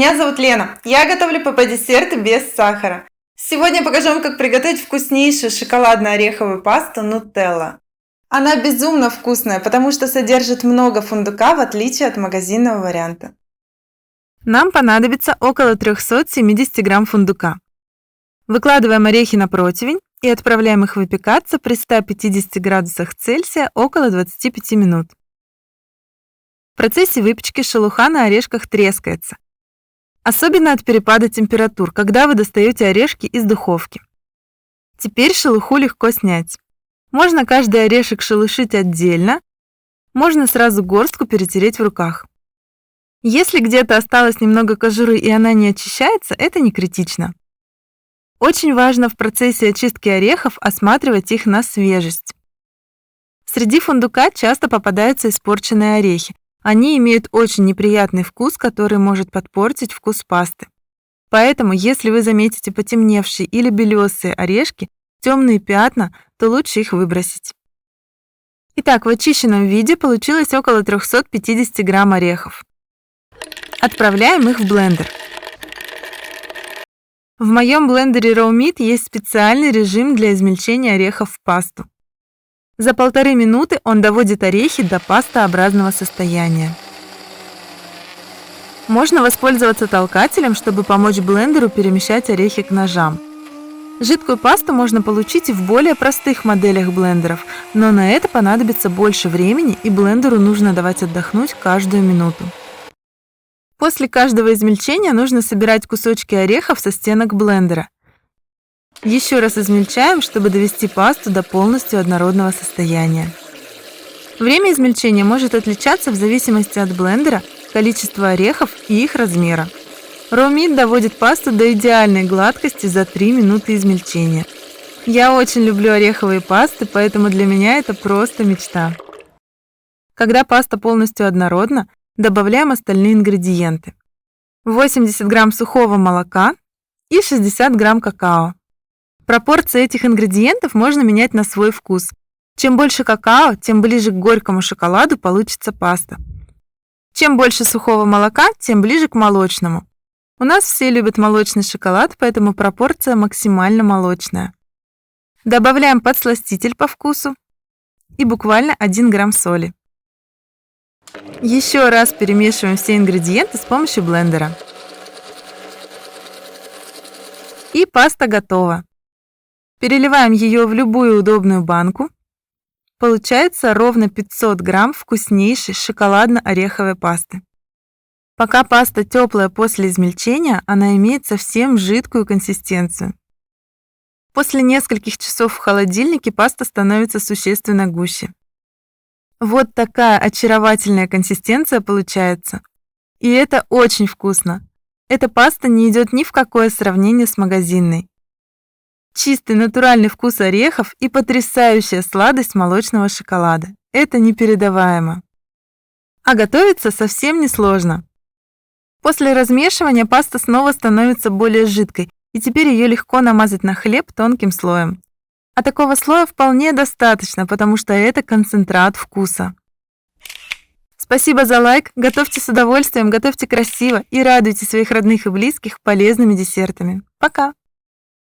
Меня зовут Лена. Я готовлю ПП-десерты без сахара. Сегодня покажу вам, как приготовить вкуснейшую шоколадно-ореховую пасту Нутелла. Она безумно вкусная, потому что содержит много фундука, в отличие от магазинного варианта. Нам понадобится около 370 грамм фундука. Выкладываем орехи на противень и отправляем их выпекаться при 150 градусах Цельсия около 25 минут. В процессе выпечки шелуха на орешках трескается, особенно от перепада температур, когда вы достаете орешки из духовки. Теперь шелуху легко снять. Можно каждый орешек шелушить отдельно, можно сразу горстку перетереть в руках. Если где-то осталось немного кожуры и она не очищается, это не критично. Очень важно в процессе очистки орехов осматривать их на свежесть. Среди фундука часто попадаются испорченные орехи. Они имеют очень неприятный вкус, который может подпортить вкус пасты. Поэтому, если вы заметите потемневшие или белесые орешки, темные пятна, то лучше их выбросить. Итак, в очищенном виде получилось около 350 грамм орехов. Отправляем их в блендер. В моем блендере Raw Meat есть специальный режим для измельчения орехов в пасту. За 1,5 минуты он доводит орехи до пастообразного состояния. Можно воспользоваться толкателем, чтобы помочь блендеру перемещать орехи к ножам. Жидкую пасту можно получить и в более простых моделях блендеров, но на это понадобится больше времени, и блендеру нужно давать отдохнуть каждую минуту. После каждого измельчения нужно собирать кусочки орехов со стенок блендера. Еще раз измельчаем, чтобы довести пасту до полностью однородного состояния. Время измельчения может отличаться в зависимости от блендера, количества орехов и их размера. Raw Meat доводит пасту до идеальной гладкости за 3 минуты измельчения. Я очень люблю ореховые пасты, поэтому для меня это просто мечта. Когда паста полностью однородна, добавляем остальные ингредиенты. 80 грамм сухого молока и 60 грамм какао. Пропорции этих ингредиентов можно менять на свой вкус. Чем больше какао, тем ближе к горькому шоколаду получится паста. Чем больше сухого молока, тем ближе к молочному. У нас все любят молочный шоколад, поэтому пропорция максимально молочная. Добавляем подсластитель по вкусу и буквально 1 грамм соли. Еще раз перемешиваем все ингредиенты с помощью блендера. И паста готова. Переливаем ее в любую удобную банку. Получается ровно 500 грамм вкуснейшей шоколадно-ореховой пасты. Пока паста теплая после измельчения, она имеет совсем жидкую консистенцию. После нескольких часов в холодильнике паста становится существенно гуще. Вот такая очаровательная консистенция получается. И это очень вкусно. Эта паста не идет ни в какое сравнение с магазинной. Чистый натуральный вкус орехов и потрясающая сладость молочного шоколада. Это непередаваемо. А готовится совсем несложно. После размешивания паста снова становится более жидкой, и теперь ее легко намазать на хлеб тонким слоем. А такого слоя вполне достаточно, потому что это концентрат вкуса. Спасибо за лайк, готовьте с удовольствием, готовьте красиво и радуйте своих родных и близких полезными десертами. Пока!